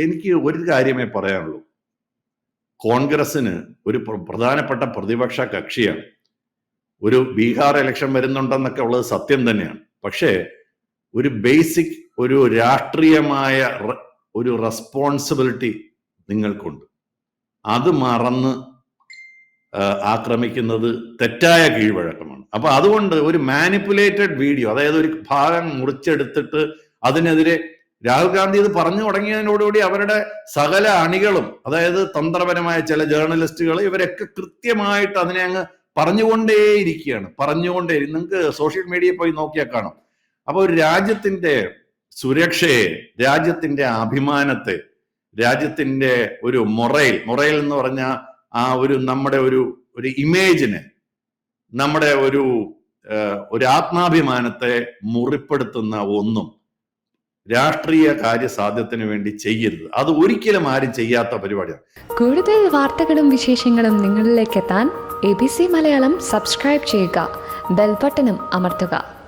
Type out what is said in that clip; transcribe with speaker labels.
Speaker 1: എനിക്ക് ഒരു കാര്യമേ പറയാനുള്ളൂ. കോൺഗ്രസിന് ഒരു പ്രധാനപ്പെട്ട പ്രതിപക്ഷ കക്ഷിയാണ്. ഒരു ബീഹാർ ഇലക്ഷൻ വരുന്നുണ്ടെന്നൊക്കെ ഉള്ളത് സത്യം തന്നെയാണ്. പക്ഷേ ഒരു ബേസിക് ഒരു രാഷ്ട്രീയമായ ഒരു റെസ്പോൺസിബിലിറ്റി നിങ്ങൾക്കുണ്ട്. അത് മറന്ന് ആക്രമിക്കുന്നത് തെറ്റായ കീഴ്വഴക്കമാണ്. അപ്പൊ അതുകൊണ്ട് ഒരു മാനിപ്പുലേറ്റഡ് വീഡിയോ, അതായത് ഒരു ഭാഗം മുറിച്ചെടുത്തിട്ട് അതിനെതിരെ രാഹുൽ ഗാന്ധി ഇത് പറഞ്ഞു തുടങ്ങിയതിനോടുകൂടി അവരുടെ സകല അണികളും, അതായത് തന്ത്രപരമായ ചില ജേർണലിസ്റ്റുകൾ, ഇവരൊക്കെ കൃത്യമായിട്ട് അതിനെ അങ്ങ് പറഞ്ഞുകൊണ്ടേയിരിക്കുകയാണ്. നിങ്ങൾക്ക് സോഷ്യൽ മീഡിയയിൽ പോയി നോക്കിയാൽ കാണാം. അപ്പൊ ഒരു രാജ്യത്തിന്റെ സുരക്ഷയെ, രാജ്യത്തിന്റെ അഭിമാനത്തെ, രാജ്യത്തിന്റെ ഒരു മൊറൈൽ എന്ന് പറഞ്ഞ ആ ഒരു നമ്മുടെ ഒരു ഇമേജിനെ, നമ്മുടെ ഒരു ആത്മാഭിമാനത്തെ മുറിപ്പെടുത്തുന്ന ഒന്നും രാഷ്ട്രീയ കാര്യസാധ്യത്തിന് വേണ്ടി ചെയ്യരുത്. അത് ഒരിക്കലും ആരും ചെയ്യാത്ത പരിപാടിയാണ്.
Speaker 2: കൂടുതൽ വാർത്തകളും വിശേഷങ്ങളും നിങ്ങളിലേക്ക് എത്താൻ ABC മലയാളം സബ്സ്ക്രൈബ് ചെയ്യുക, ബെൽ ബട്ടണും അമർത്തുക.